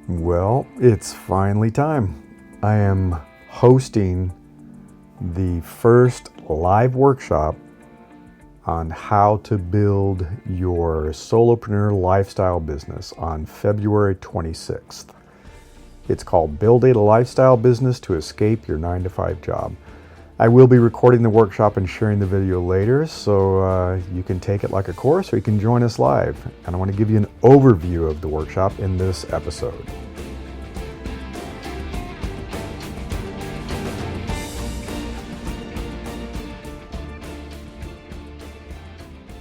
Well, it's finally time. I am hosting the first live workshop on how to build your solopreneur lifestyle business on February 26th. It's called Build a Lifestyle Business to Escape Your 9-to-5 Job. I will be recording the workshop and sharing the video later, so you can take it like a course or you can join us live. And I want to give you an overview of the workshop in this episode.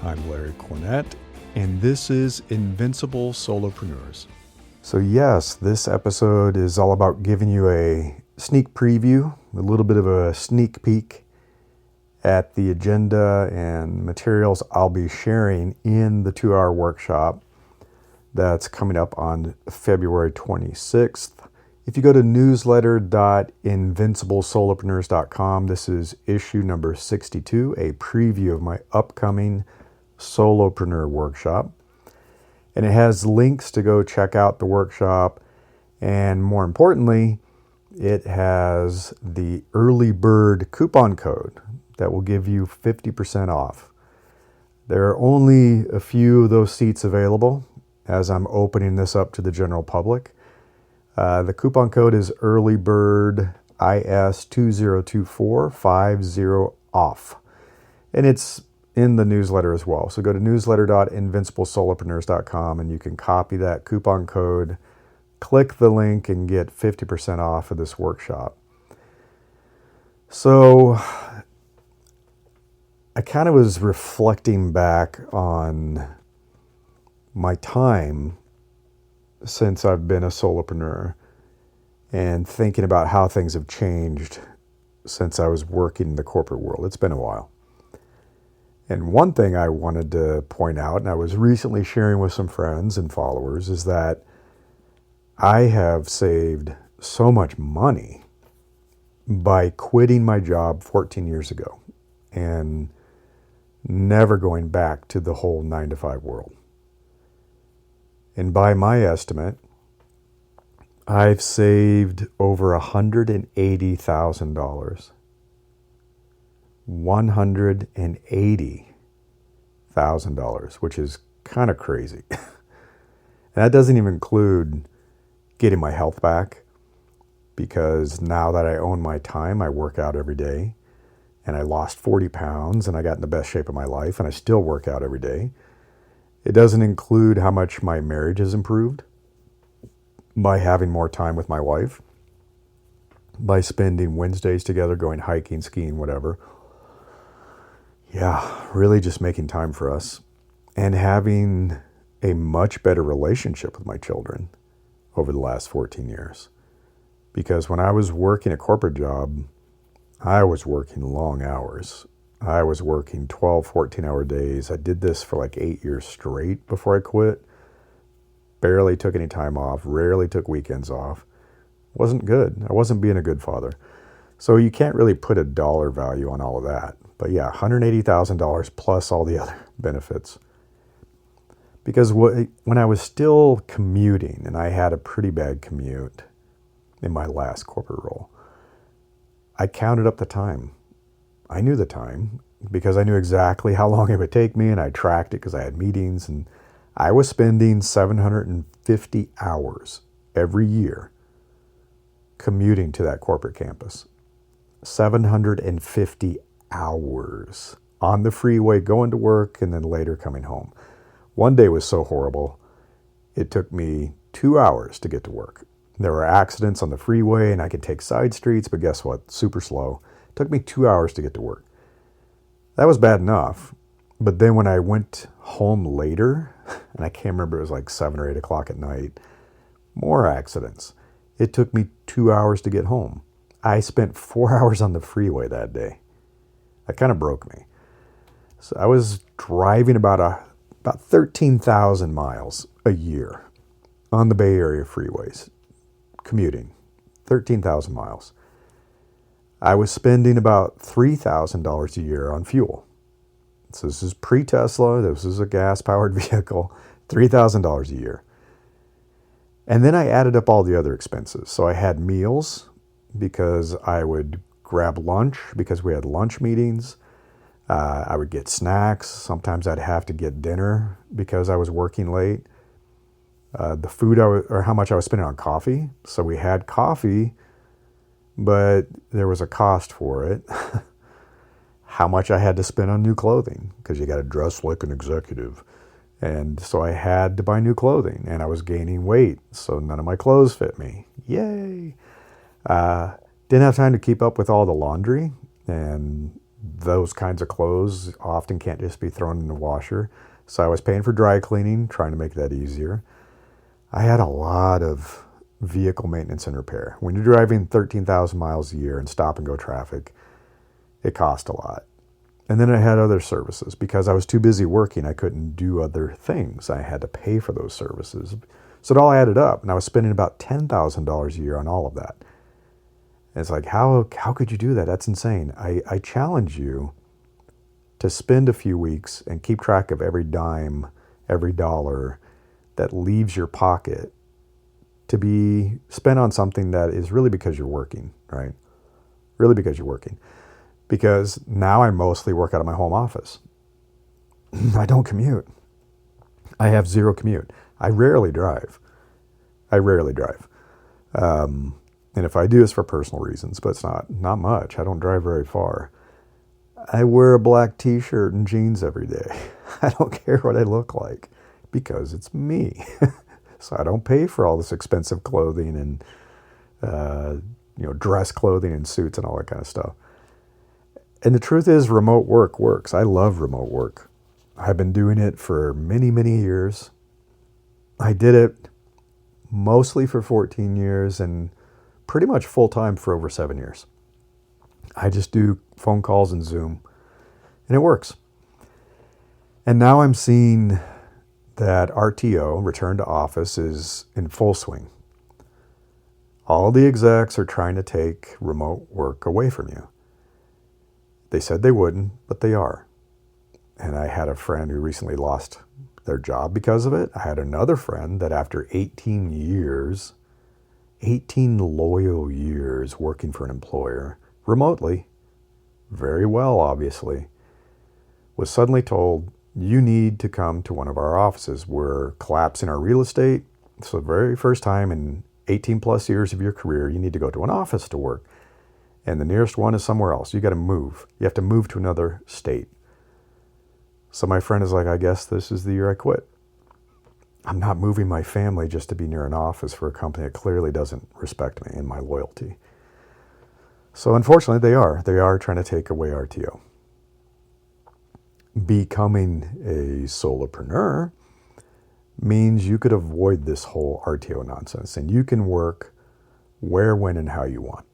I'm Larry Cornett, and this is Invincible Solopreneurs. So yes, this episode is all about giving you a sneak preview, a little bit of a sneak peek at the agenda and materials I'll be sharing in the 2-hour workshop that's coming up on February 26th. If you go to newsletter.invinciblesolopreneurs.com, this is issue number 62, a preview of my upcoming Solopreneur workshop. And it has links to go check out the workshop. And more importantly, it has the early bird coupon code that will give you 50% off. There are only a few of those seats available as I'm opening this up to the general public. The coupon code is early bird IS202450OFF. And it's in the newsletter as well. So go to newsletter.invinciblesolopreneurs.com and you can copy that coupon code, click the link, and get 50% off of this workshop. So I kind of was reflecting back on my time since I've been a solopreneur and thinking about how things have changed since I was working in the corporate world. It's been a while. And one thing I wanted to point out, and I was recently sharing with some friends and followers, is that I have saved so much money by quitting my job 14 years ago and never going back to the whole 9-to-5 world. And by my estimate, I've saved over $180,000. $180,000, which is kind of crazy. And that doesn't even include getting my health back, because now that I own my time, I work out every day, and I lost 40 pounds and I got in the best shape of my life, and I still work out every day. It doesn't include how much my marriage has improved by having more time with my wife, by spending Wednesdays together, going hiking, skiing, whatever. Yeah, really just making time for us and having a much better relationship with my children over the last 14 years. Because when I was working a corporate job, I was working long hours. I was working 12, 14-hour days. I did this for like 8 years straight before I quit. Barely took any time off, rarely took weekends off. Wasn't good. I wasn't being a good father. So you can't really put a dollar value on all of that. But yeah, $180,000 plus all the other benefits. Because when I was still commuting, and I had a pretty bad commute in my last corporate role, I counted up the time. I knew the time because I knew exactly how long it would take me, and I tracked it because I had meetings, and I was spending 750 hours every year commuting to that corporate campus. 750 hours on the freeway going to work and then later coming home. One day was so horrible, it took me 2 hours to get to work. There were accidents on the freeway and I could take side streets, but guess what? Super slow. It took me 2 hours to get to work. That was bad enough. But then when I went home later, and I can't remember, it was like 7 or 8 o'clock at night, more accidents. It took me 2 hours to get home. I spent 4 hours on the freeway that day. That kind of broke me. So I was driving about 13,000 miles a year on the Bay Area freeways, commuting, 13,000 miles. I was spending about $3,000 a year on fuel. So this is pre-Tesla, this is a gas-powered vehicle, $3,000 a year. And then I added up all the other expenses. So I had meals because I would grab lunch because we had lunch meetings. I would get snacks. Sometimes I'd have to get dinner because I was working late. The food or how much I was spending on coffee. So we had coffee, but there was a cost for it. How much I had to spend on new clothing because you got to dress like an executive. And so I had to buy new clothing, and I was gaining weight, so none of my clothes fit me. Yay! Didn't have time to keep up with all the laundry, and those kinds of clothes often can't just be thrown in the washer. So I was paying for dry cleaning, trying to make that easier. I had a lot of vehicle maintenance and repair. When you're driving 13,000 miles a year in stop and go traffic, it cost a lot. And then I had other services. Because I was too busy working, I couldn't do other things. I had to pay for those services. So it all added up, and I was spending about $10,000 a year on all of that. And it's like, how could you do that? That's insane. I challenge you to spend a few weeks and keep track of every dime, every dollar that leaves your pocket to be spent on something that is really because you're working, right? Really because you're working. Because now I mostly work out of my home office. I don't commute. I have zero commute. I rarely drive. And if I do, it's for personal reasons, but it's not much. I don't drive very far. I wear a black t-shirt and jeans every day. I don't care what I look like because it's me. So I don't pay for all this expensive clothing and dress clothing and suits and all that kind of stuff. And the truth is, remote work works. I love remote work. I've been doing it for many, many years. I did it mostly for 14 years and pretty much full time for over 7 years. I just do phone calls and Zoom, and it works. And now I'm seeing that RTO, return to office, is in full swing. All the execs are trying to take remote work away from you. They said they wouldn't, but they are. And I had a friend who recently lost their job because of it. I had another friend that after 18 loyal years working for an employer, remotely, very well obviously, was suddenly told, you need to come to one of our offices. We're collapsing our real estate. So the very first time in 18 plus years of your career, you need to go to an office to work. And the nearest one is somewhere else. You got to move. You have to move to another state. So my friend is like, I guess this is the year I quit. I'm not moving my family just to be near an office for a company that clearly doesn't respect me and my loyalty. So unfortunately, they are. They are trying to take away RTO. Becoming a solopreneur means you could avoid this whole RTO nonsense, and you can work where, when, and how you want.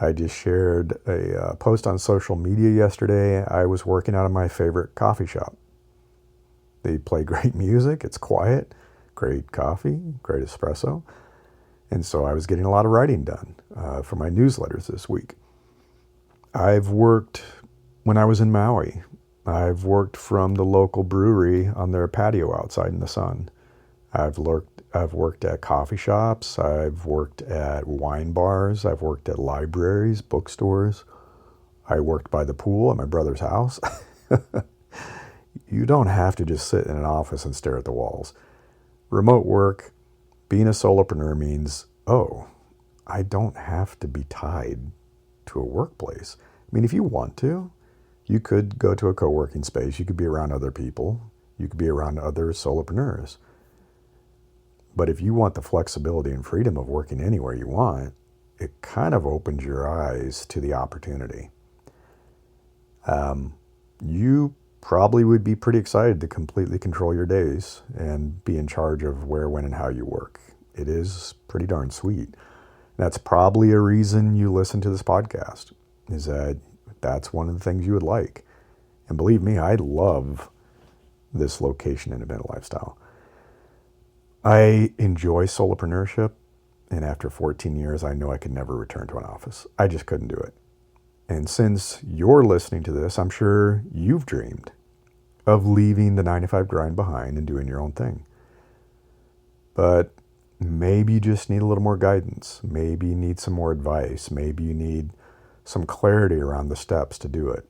I just shared a post on social media yesterday. I was working out of my favorite coffee shop. They play great music. It's quiet, great coffee, great espresso. And so I was getting a lot of writing done for my newsletters this week. I've worked when I was in Maui. I've worked from the local brewery on their patio outside in the sun. I've worked at coffee shops. I've worked at wine bars. I've worked at libraries, bookstores. I worked by the pool at my brother's house. You don't have to just sit in an office and stare at the walls. Remote work, being a solopreneur means, I don't have to be tied to a workplace. I mean, if you want to, you could go to a co-working space. You could be around other people. You could be around other solopreneurs. But if you want the flexibility and freedom of working anywhere you want, it kind of opens your eyes to the opportunity. You probably would be pretty excited to completely control your days and be in charge of where, when, and how you work. It is pretty darn sweet. That's probably a reason you listen to this podcast, is that that's one of the things you would like. And believe me, I love this location independent lifestyle. I enjoy solopreneurship, and after 14 years, I know I could never return to an office. I just couldn't do it. And since you're listening to this, I'm sure you've dreamed of leaving the 9-to-5 grind behind and doing your own thing. But Maybe you just need a little more guidance. Maybe you need some more advice. Maybe you need some clarity around the steps to do it.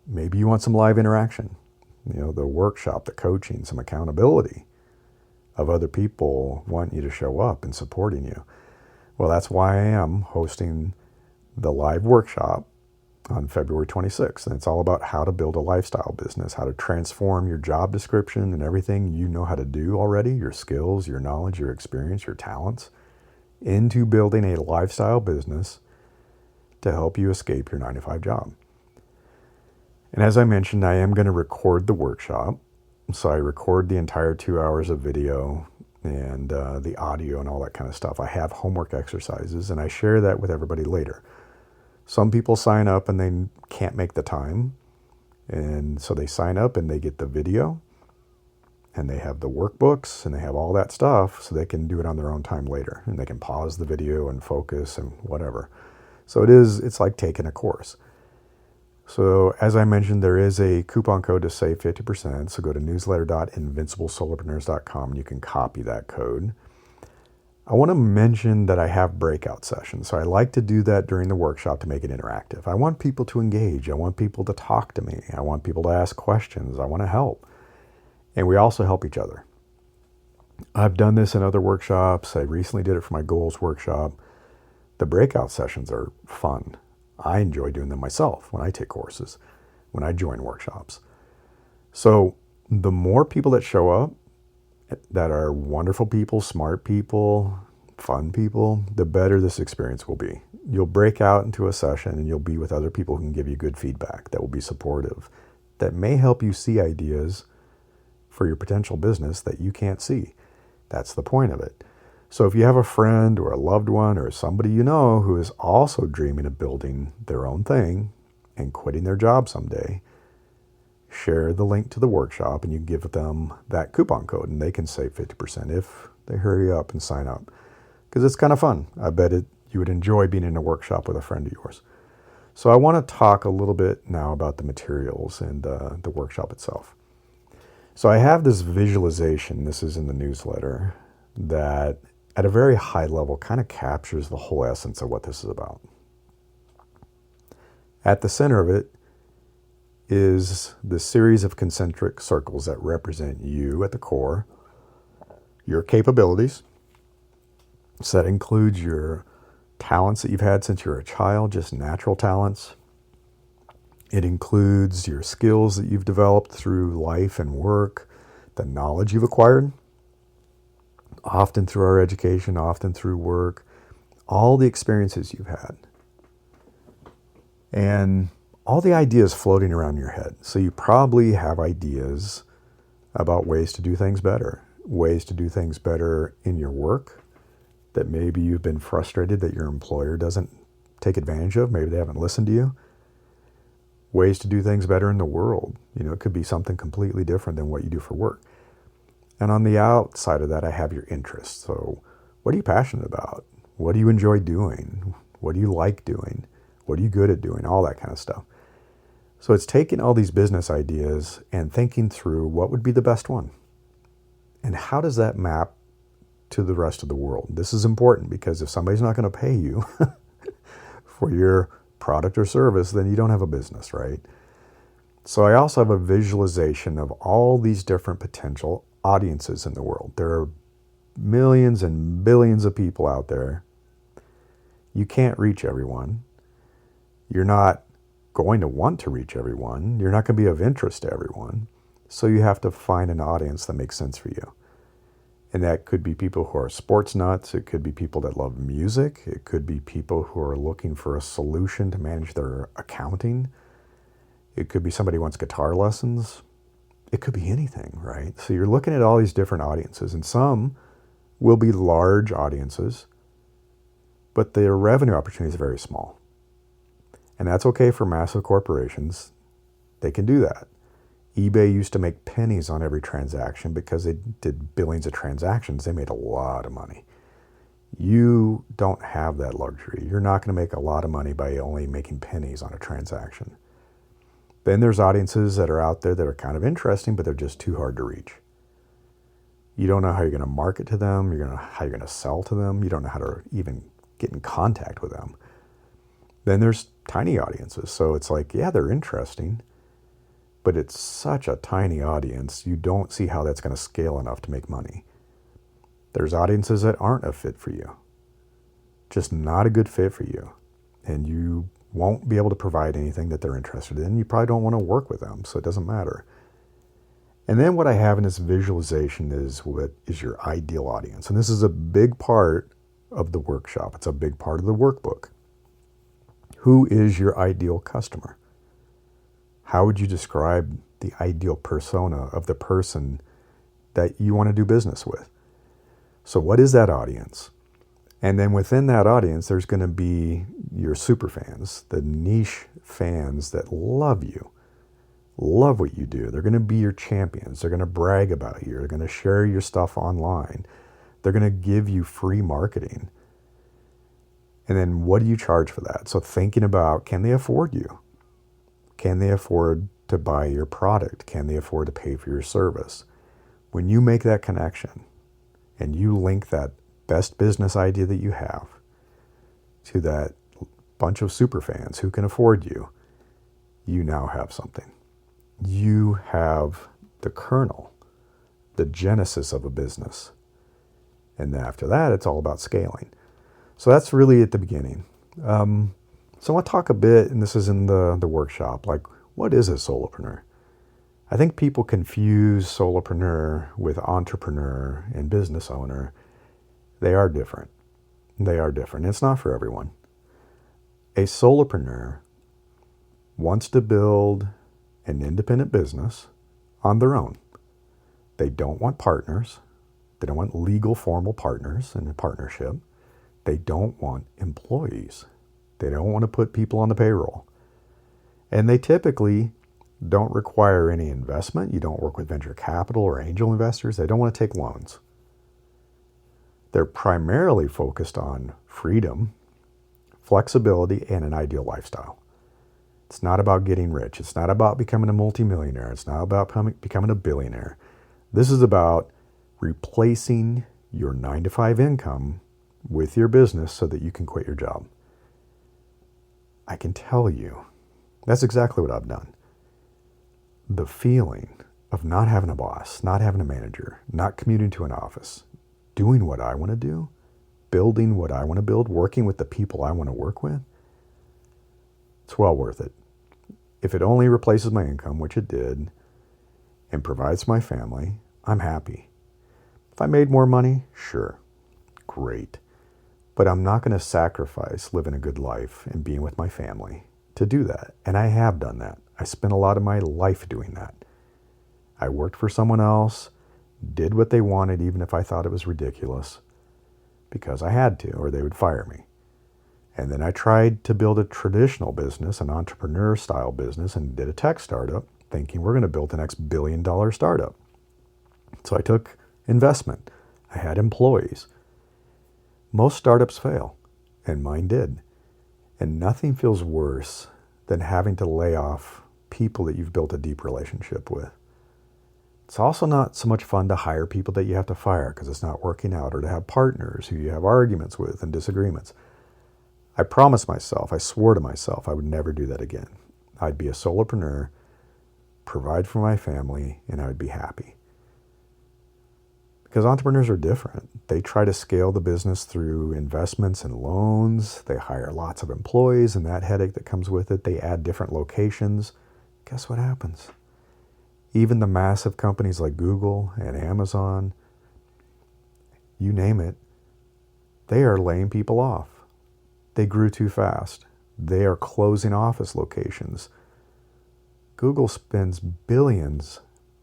Maybe you want some live interaction, the workshop, the coaching, some accountability of other people wanting you to show up and supporting you. Well, that's why I am hosting the live workshop on February 26th. And it's all about how to build a lifestyle business, how to transform your job description and everything you know how to do already, your skills, your knowledge, your experience, your talents, into building a lifestyle business to help you escape your 9-to-5 job. And as I mentioned, I am going to record the workshop. So I record the entire 2 hours of video and the audio and all that kind of stuff. I have homework exercises and I share that with everybody later. Some people sign up and they can't make the time. And so they sign up and they get the video and they have the workbooks and they have all that stuff so they can do it on their own time later. And they can pause the video and focus and whatever. So it's like taking a course. So as I mentioned, there is a coupon code to save 50%. So go to newsletter.invinciblesolopreneurs.com and you can copy that code. I want to mention that I have breakout sessions. So I like to do that during the workshop to make it interactive. I want people to engage. I want people to talk to me. I want people to ask questions. I want to help. And we also help each other. I've done this in other workshops. I recently did it for my goals workshop. The breakout sessions are fun. I enjoy doing them myself when I take courses, when I join workshops. So the more people that show up that are wonderful people, smart people, fun people, the better this experience will be. You'll break out into a session and you'll be with other people who can give you good feedback, that will be supportive, that may help you see ideas for your potential business that you can't see. That's the point of it. So if you have a friend or a loved one or somebody you know who is also dreaming of building their own thing and quitting their job someday, share the link to the workshop and you give them that coupon code and they can save 50% if they hurry up and sign up. Because it's kind of fun. I bet you would enjoy being in a workshop with a friend of yours. So I want to talk a little bit now about the materials and the workshop itself. So I have this visualization, this is in the newsletter, that at a very high level kind of captures the whole essence of what this is about. At the center of it is the series of concentric circles that represent you at the core, your capabilities. So that includes your talents that you've had since you were a child, just natural talents. It includes your skills that you've developed through life and work, the knowledge you've acquired, often through our education, often through work, all the experiences you've had, and all the ideas floating around your head. So you probably have ideas about ways to do things better in your work that maybe you've been frustrated that your employer doesn't take advantage of. Maybe they haven't listened to you. Ways to do things better in the world. It could be something completely different than what you do for work. And on the outside of that, I have your interests. So what are you passionate about? What do you enjoy doing? What do you like doing? What are you good at doing? All that kind of stuff. So it's taking all these business ideas and thinking through what would be the best one. And how does that map to the rest of the world? This is important because if somebody's not going to pay you for your product or service, then you don't have a business, right? So I also have a visualization of all these different potential audiences in the world. There are millions and billions of people out there. You can't reach everyone. You're not going to want to reach everyone. You're not going to be of interest to everyone. So you have to find an audience that makes sense for you. And that could be people who are sports nuts. It could be people that love music. It could be people who are looking for a solution to manage their accounting. It could be somebody who wants guitar lessons. It could be anything, right? So you're looking at all these different audiences, and some will be large audiences, but their revenue opportunity is very small. And that's okay for massive corporations. They can do that. eBay used to make pennies on every transaction because they did billions of transactions. They made a lot of money. You don't have that luxury. You're not going to make a lot of money by only making pennies on a transaction. Then there's audiences that are out there that are kind of interesting, but they're just too hard to reach. You don't know how you're going to market to them. How you're going to sell to them. You don't know how to even get in contact with them. Then there's tiny audiences. So it's like, yeah, they're interesting, but it's such a tiny audience. You don't see how that's going to scale enough to make money. There's audiences that aren't a fit for you. Just not a good fit for you. And you won't be able to provide anything that they're interested in. You probably don't want to work with them, so it doesn't matter. And then what I have in this visualization is what is your ideal audience. And this is a big part of the workshop. It's a big part of the workbook. Who is your ideal customer? How would you describe the ideal persona of the person that you want to do business with? So what is that audience? And then within that audience, there's going to be your super fans, the niche fans that love you, love what you do. They're going to be your champions. They're going to brag about you. They're going to share your stuff online. They're going to give you free marketing. And then what do you charge for that? So thinking about, can they afford you? Can they afford to buy your product? Can they afford to pay for your service? When you make that connection and you link that best business idea that you have to that bunch of super fans who can afford you, you now have something. You have the kernel, the genesis of a business. And then after that, it's all about scaling. So that's really at the beginning. So I want to talk a bit, and this is in the workshop, like what is a solopreneur? I think people confuse solopreneur with entrepreneur and business owner. They are different. They are different. It's not for everyone. A solopreneur wants to build an independent business on their own. They don't want partners. They don't want legal formal partners in a partnership. They don't want employees. They don't want to put people on the payroll. And they typically don't require any investment. You don't work with venture capital or angel investors. They don't want to take loans. They're primarily focused on freedom, flexibility, and an ideal lifestyle. It's not about getting rich. It's not about becoming a multimillionaire. It's not about becoming a billionaire. This is about replacing your 9-to-5 income with your business so that you can quit your job. I can tell you, that's exactly what I've done. The feeling of not having a boss, not having a manager, not commuting to an office, doing what I want to do, building what I want to build, working with the people I want to work with, it's well worth it. If it only replaces my income, which it did, and provides my family, I'm happy. If I made more money, sure, great. But I'm not going to sacrifice living a good life and being with my family to do that. And I have done that. I spent a lot of my life doing that. I worked for someone else, did what they wanted, even if I thought it was ridiculous, because I had to, or they would fire me. And then I tried to build a traditional business, an entrepreneur-style business, and did a tech startup, thinking we're going to build the next billion-dollar startup. So I took investment. I had employees. Most startups fail, and mine did. And nothing feels worse than having to lay off people that you've built a deep relationship with. It's also not so much fun to hire people that you have to fire because it's not working out, or to have partners who you have arguments with and disagreements. I promised myself, I swore to myself I would never do that again. I'd be a solopreneur, provide for my family, and I would be happy. Because entrepreneurs are different. They try to scale the business through investments and loans. They hire lots of employees, and that headache that comes with it. They add different locations. Guess what happens? Even the massive companies like Google and Amazon, you name it, they are laying people off. They grew too fast. They are closing office locations. Google spends billions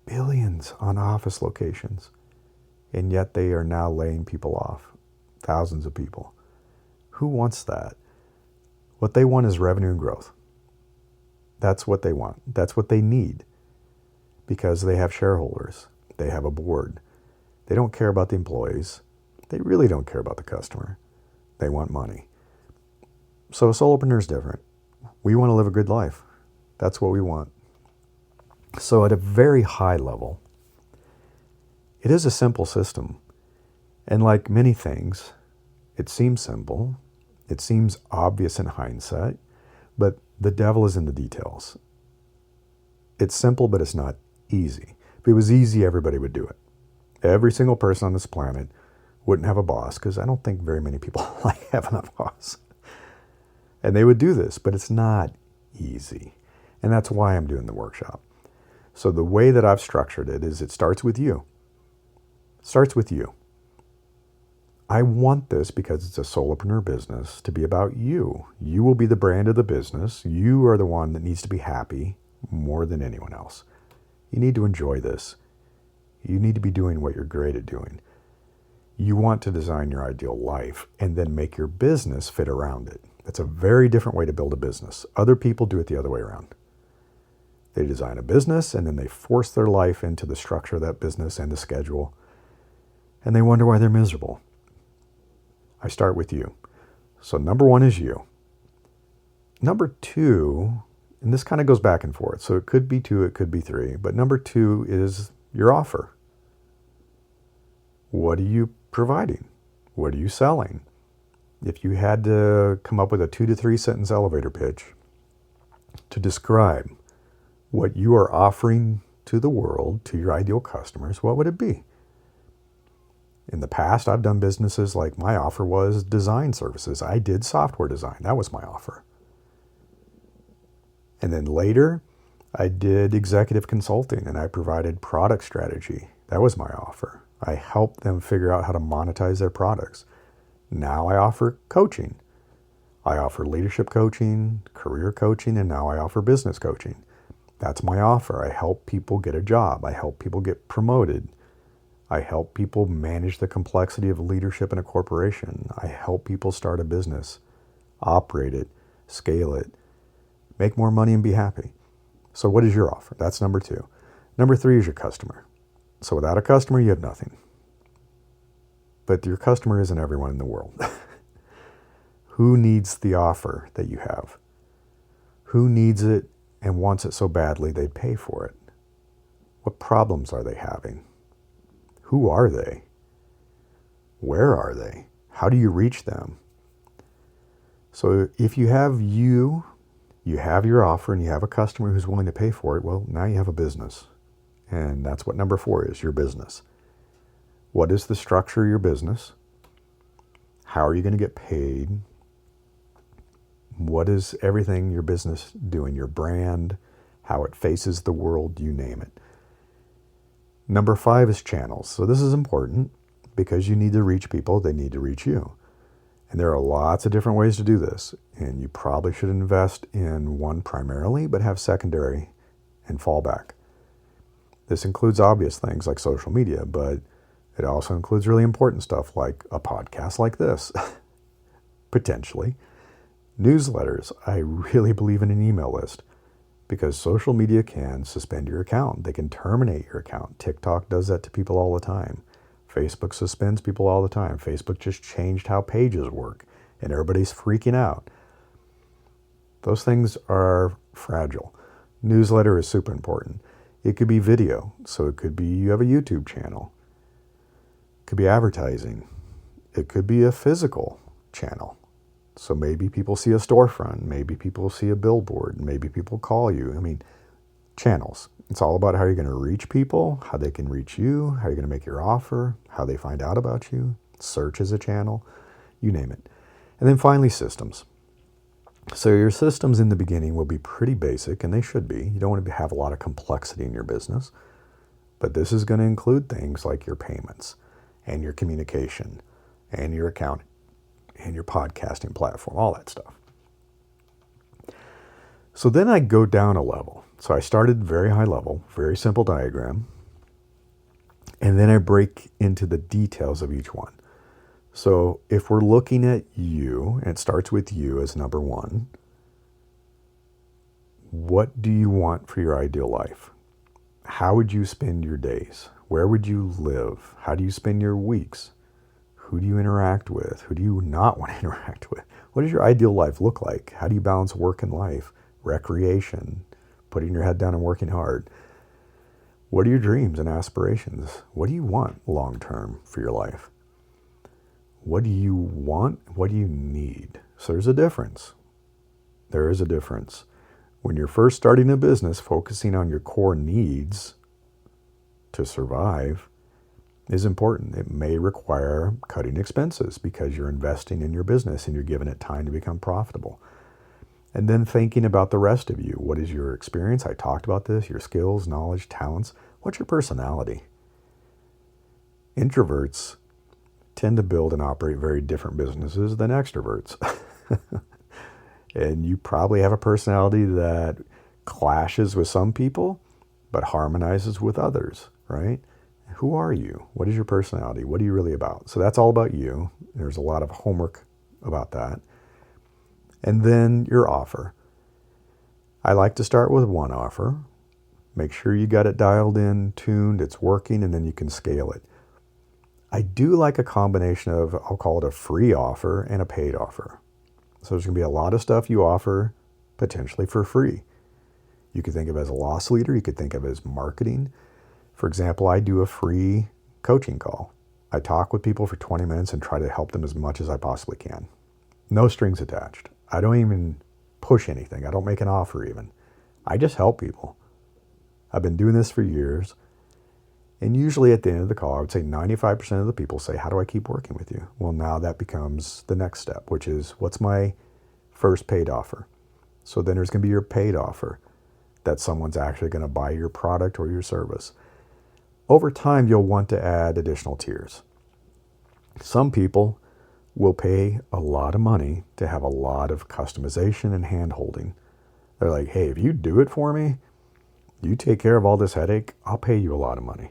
on office locations. And yet they are now laying people off, thousands of people. Who wants that? What they want is revenue and growth. That's what they want. That's what they need, because they have shareholders. They have a board. They don't care about the employees. They really don't care about the customer. They want money. So a solopreneur is different. We want to live a good life. That's what we want. So at a very high level, It is a simple system. And like many things, it seems simple. It seems obvious in hindsight, but the devil is in the details. It's simple, but it's not easy. If it was easy, everybody would do it. Every single person on this planet wouldn't have a boss, because I don't think very many people like having a boss. And they would do this, but it's not easy. And that's why I'm doing the workshop. So the way that I've structured it is it starts with you. It starts with you. I want this, because it's a solopreneur business, to be about you. You will be the brand of the business. You are the one that needs to be happy more than anyone else. You need to enjoy this. You need to be doing what you're great at doing. You want to design your ideal life and then make your business fit around it. That's a very different way to build a business. Other people do it the other way around. They design a business and then they force their life into the structure of that business and the schedule. And they wonder why they're miserable. I start with you. So number one is you. Number two, and this kind of goes back and forth. So it could be two, it could be three. But number two is your offer. What are you providing? What are you selling? If you had to come up with a 2 to 3 sentence elevator pitch to describe what you are offering to the world, to your ideal customers, what would it be? In the past, I've done businesses like my offer was design services. I did software design. That was my offer. And then later, I did executive consulting and I provided product strategy. That was my offer. I helped them figure out how to monetize their products. Now I offer coaching. I offer leadership coaching, career coaching, and now I offer business coaching. That's my offer. I help people get a job. I help people get promoted. I help people manage the complexity of leadership in a corporation. I help people start a business, operate it, scale it, make more money and be happy. So what is your offer? That's number two. Number three is your customer. So without a customer, you have nothing. But your customer isn't everyone in the world. Who needs the offer that you have? Who needs it and wants it so badly they'd pay for it? What problems are they having? Who are they? Where are they? How do you reach them? So if you have you have your offer and you have a customer who's willing to pay for it, well, now you have a business. And that's what number 4 is, your business. What is the structure of your business? How are you going to get paid? What is everything your business doing? Your brand, how it faces the world, you name it. Number 5 is channels. So this is important because you need to reach people, they need to reach you. And there are lots of different ways to do this. And you probably should invest in one primarily, but have secondary and fallback. This includes obvious things like social media, but it also includes really important stuff like a podcast like this, potentially. Newsletters. I really believe in an email list because social media can suspend your account. They can terminate your account. TikTok does that to people all the time. Facebook suspends people all the time. Facebook just changed how pages work and everybody's freaking out. Those things are fragile. Newsletter is super important. It could be video. So it could be you have a YouTube channel. It could be advertising. It could be a physical channel. So maybe people see a storefront. Maybe people see a billboard. Maybe people call you. I mean, channels. It's all about how you're going to reach people, how they can reach you, how you're going to make your offer, how they find out about you. Search is a channel. You name it. And then finally, systems. So your systems in the beginning will be pretty basic, and they should be. You don't want to have a lot of complexity in your business. But this is going to include things like your payments and your communication and your account and your podcasting platform, all that stuff. So then I go down a level. So I started very high level, very simple diagram. And then I break into the details of each one. So if we're looking at you, and it starts with you as number 1, what do you want for your ideal life? How would you spend your days? Where would you live? How do you spend your weeks? Who do you interact with? Who do you not want to interact with? What does your ideal life look like? How do you balance work and life? Recreation, putting your head down and working hard. What are your dreams and aspirations? What do you want long term for your life? What do you want? What do you need? So there's a difference. There is a difference. When you're first starting a business, focusing on your core needs to survive is important. It may require cutting expenses because you're investing in your business and you're giving it time to become profitable. And then thinking about the rest of you. What is your experience? I talked about this, your skills, knowledge, talents. What's your personality? Introverts tend to build and operate very different businesses than extroverts. And you probably have a personality that clashes with some people, but harmonizes with others, right? Who are you? What is your personality? What are you really about? So that's all about you. There's a lot of homework about that. And then your offer. I like to start with one offer. Make sure you got it dialed in, tuned, it's working, and then you can scale it. I do like a combination of, I'll call it a free offer and a paid offer. So there's going to be a lot of stuff you offer potentially for free. You could think of it as a loss leader. You could think of it as marketing. For example, I do a free coaching call. I talk with people for 20 minutes and try to help them as much as I possibly can. No strings attached. I don't even push anything. I don't make an offer even. I just help people. I've been doing this for years. And usually at the end of the call, I would say 95% of the people say, how do I keep working with you? Well, now that becomes the next step, which is, what's my first paid offer? So then there's going to be your paid offer that someone's actually going to buy your product or your service. Over time, you'll want to add additional tiers. Some people will pay a lot of money to have a lot of customization and hand-holding. They're like, hey, if you do it for me, you take care of all this headache, I'll pay you a lot of money.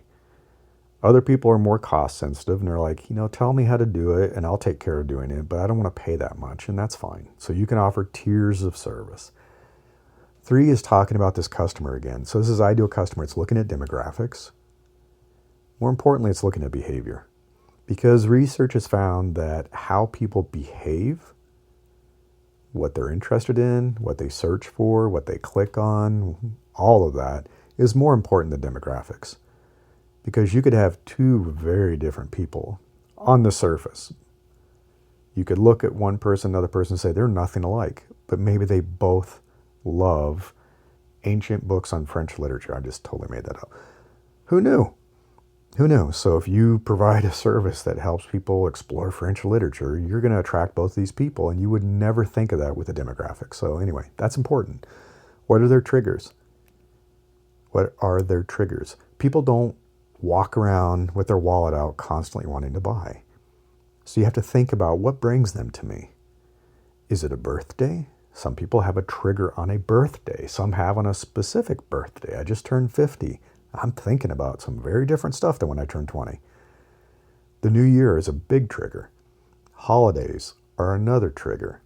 Other people are more cost sensitive and they're like, tell me how to do it and I'll take care of doing it, but I don't want to pay that much, and that's fine. So you can offer tiers of service. 3 is talking about this customer again. So this is ideal customer. It's looking at demographics. More importantly, it's looking at behavior. Because research has found that how people behave, what they're interested in, what they search for, what they click on, all of that is more important than demographics. Because you could have 2 very different people on the surface. You could look at one person, another person, and say they're nothing alike, but maybe they both love ancient books on French literature. I just totally made that up. Who knew? Who knew? So if you provide a service that helps people explore French literature, you're going to attract both these people, and you would never think of that with a demographic. So anyway, that's important. What are their triggers? What are their triggers? People don't walk around with their wallet out constantly wanting to buy. So you have to think about what brings them to me. Is it a birthday? Some people have a trigger on a birthday. Some have on a specific birthday. I just turned 50. I'm thinking about some very different stuff than when I turned 20. The new year is a big trigger. Holidays are another trigger.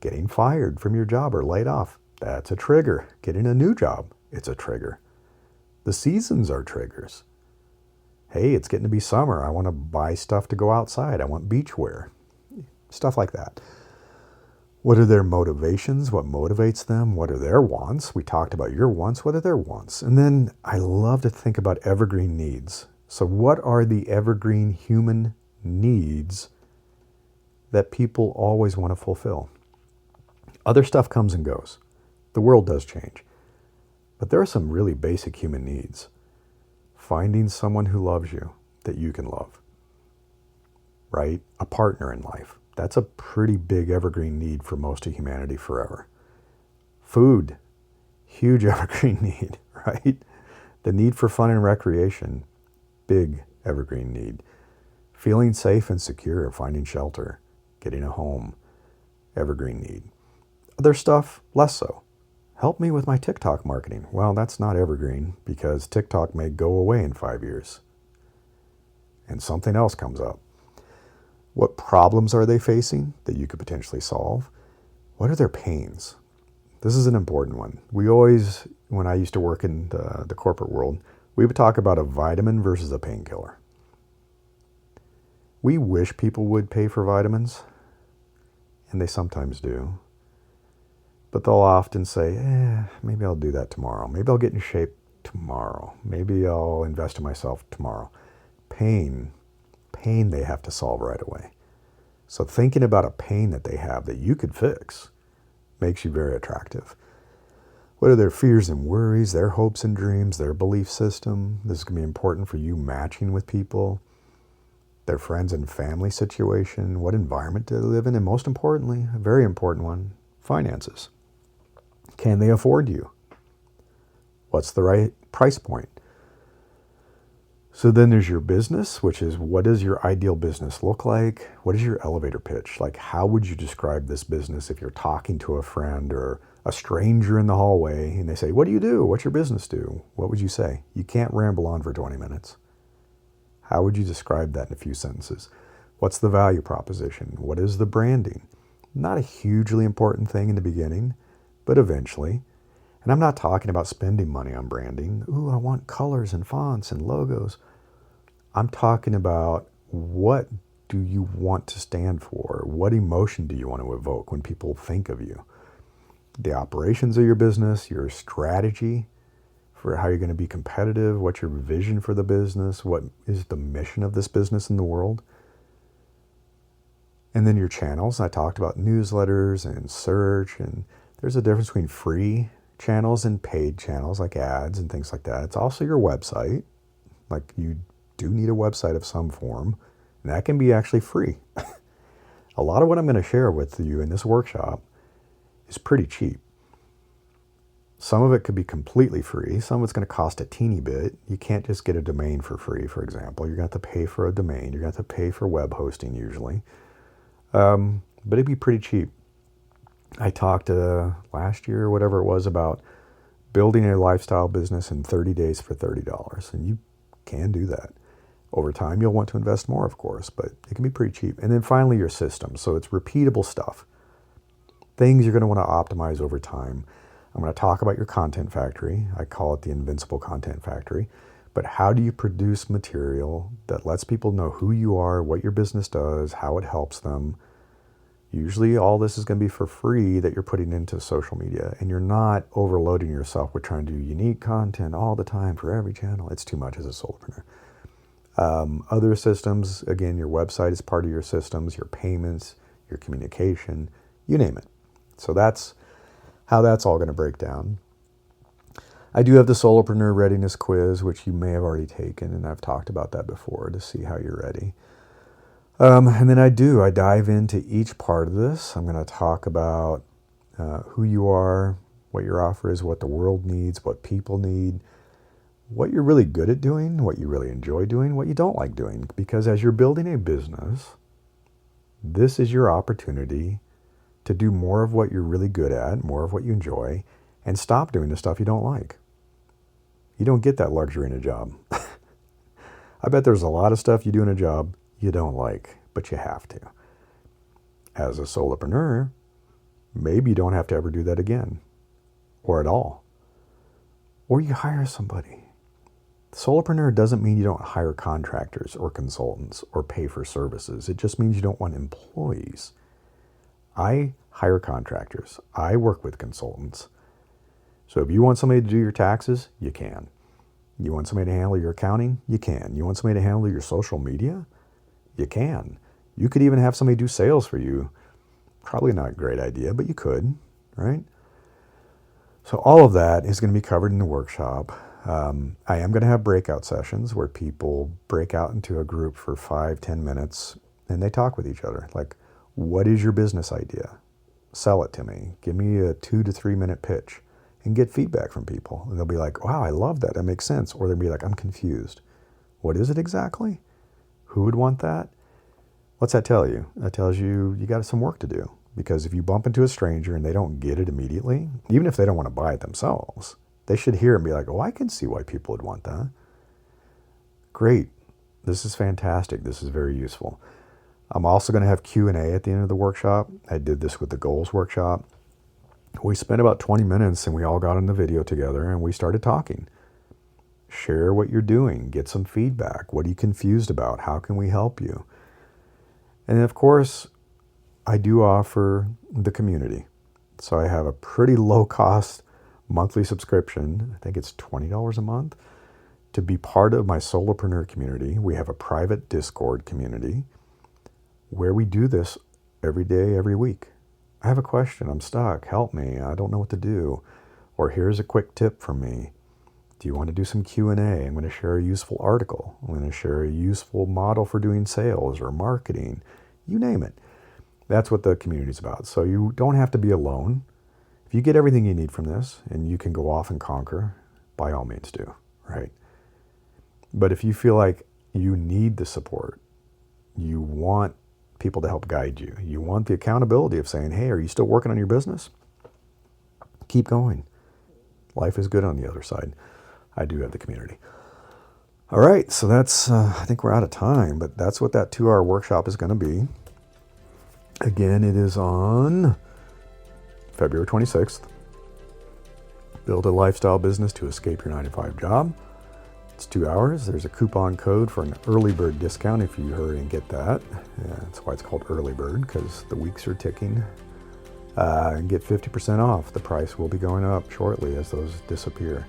Getting fired from your job or laid off, that's a trigger. Getting a new job, it's a trigger. The seasons are triggers. Hey, it's getting to be summer. I want to buy stuff to go outside. I want beach wear. Stuff like that. What are their motivations? What motivates them? What are their wants? We talked about your wants. What are their wants? And then I love to think about evergreen needs. So what are the evergreen human needs that people always want to fulfill? Other stuff comes and goes. The world does change. But there are some really basic human needs. Finding someone who loves you, that you can love, right? A partner in life. That's a pretty big evergreen need for most of humanity forever. Food, huge evergreen need, right? The need for fun and recreation, big evergreen need. Feeling safe and secure, finding shelter, getting a home, evergreen need. Other stuff, less so. Help me with my TikTok marketing. Well, that's not evergreen because TikTok may go away in 5 years and something else comes up. What problems are they facing that you could potentially solve? What are their pains? This is an important one. We always, when I used to work in the corporate world, we would talk about a vitamin versus a painkiller. We wish people would pay for vitamins, and they sometimes do. But they'll often say, maybe I'll do that tomorrow. Maybe I'll get in shape tomorrow. Maybe I'll invest in myself tomorrow. Pain they have to solve right away. So thinking about a pain that they have that you could fix makes you very attractive. What are their fears and worries, their hopes and dreams, their belief system? This is going to be important for you matching with people, their friends and family situation, what environment do they live in, and most importantly, a very important one, finances. Can they afford you? What's the right price point? So then there's your business, which is, what does your ideal business look like? What is your elevator pitch? Like, how would you describe this business if you're talking to a friend or a stranger in the hallway and they say, what do you do? What's your business do? What would you say? You can't ramble on for 20 minutes. How would you describe that in a few sentences? What's the value proposition? What is the branding? Not a hugely important thing in the beginning, but eventually. And I'm not talking about spending money on branding. Ooh, I want colors and fonts and logos. I'm talking about, what do you want to stand for? What emotion do you want to evoke when people think of you? The operations of your business, your strategy for how you're going to be competitive, what's your vision for the business, what is the mission of this business in the world? And then your channels. I talked about newsletters and search, and there's a difference between free channels and paid channels like ads and things like that. It's also your website. Like, you do need a website of some form, and that can be actually free. A lot of what I'm going to share with you in this workshop is pretty cheap. Some of it could be completely free. Some of it's going to cost a teeny bit. You can't just get a domain for free, for example. You're going to have to pay for a domain. You're going to have to pay for web hosting usually. But it'd be pretty cheap. I talked last year or whatever it was about building a lifestyle business in 30 days for $30. And you can do that. Over time, you'll want to invest more, of course, but it can be pretty cheap. And then finally, your system. So it's repeatable stuff. Things you're going to want to optimize over time. I'm going to talk about your content factory. I call it the invincible content factory. But how do you produce material that lets people know who you are, what your business does, how it helps them? Usually all this is going to be for free that you're putting into social media, and you're not overloading yourself with trying to do unique content all the time for every channel. It's too much as a solopreneur. Other systems, again, your website is part of your systems, your payments, your communication, you name it. So that's how that's all going to break down. I do have the Solopreneur Readiness Quiz, which you may have already taken, and I've talked about that before to see how you're ready. And then I dive into each part of this. I'm going to talk about who you are, what your offer is, what the world needs, what people need, what you're really good at doing, what you really enjoy doing, what you don't like doing. Because as you're building a business, this is your opportunity to do more of what you're really good at, more of what you enjoy, and stop doing the stuff you don't like. You don't get that luxury in a job. I bet there's a lot of stuff you do in a job you don't like, but you have to. As a solopreneur, maybe you don't have to ever do that again, or at all. Or you hire somebody. Solopreneur doesn't mean you don't hire contractors or consultants or pay for services. It just means you don't want employees. I hire contractors. I work with consultants. So if you want somebody to do your taxes, you can. You want somebody to handle your accounting? You can. You want somebody to handle your social media? You can. You could even have somebody do sales for you. Probably not a great idea, but you could, right? So all of that is going to be covered in the workshop. I am going to have breakout sessions where people break out into a group for 5-10 minutes and they talk with each other. Like, what is your business idea? Sell it to me. Give me a 2 to 3 minute pitch and get feedback from people. And they'll be like, wow, I love that. That makes sense. Or they'll be like, I'm confused. What is it exactly? Who would want that? What's that tell you? That tells you you got some work to do. Because if you bump into a stranger and they don't get it immediately, even if they don't want to buy it themselves, they should hear and be like, oh, I can see why people would want that. Great. This is fantastic. This is very useful. I'm also going to have Q&A at the end of the workshop. I did this with the goals workshop. We spent about 20 minutes and we all got on the video together and we started talking. Share what you're doing. Get some feedback. What are you confused about? How can we help you? And of course, I do offer the community. So I have a pretty low cost monthly subscription. I think it's $20 a month to be part of my Solopreneur community. We have a private Discord community where we do this every day, every week. I have a question. I'm stuck. Help me. I don't know what to do. Or here's a quick tip from me. Do you want to do some Q&A? I'm going to share a useful article. I'm going to share a useful model for doing sales or marketing. You name it. That's what the community is about. So you don't have to be alone. If you get everything you need from this and you can go off and conquer, by all means do, right? But if you feel like you need the support, you want people to help guide you, you want the accountability of saying, hey, are you still working on your business? Keep going. Life is good on the other side. I do have the community. All right, so that's, I think we're out of time, but that's what that 2-hour workshop is going to be. Again, it is on February 26th. Build a lifestyle business to escape your 9-to-5 job. It's 2 hours. There's a coupon code for an early bird discount if you hurry and get that. Yeah, that's why it's called early bird, because the weeks are ticking. And get 50% off. The price will be going up shortly as those disappear.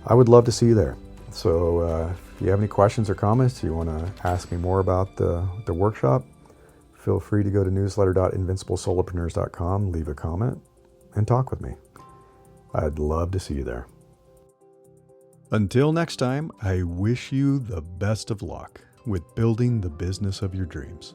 I would love to see you there. So if you have any questions or comments, you want to ask me more about the workshop, feel free to go to newsletter.invinciblesolopreneurs.com, leave a comment, and talk with me. I'd love to see you there. Until next time, I wish you the best of luck with building the business of your dreams.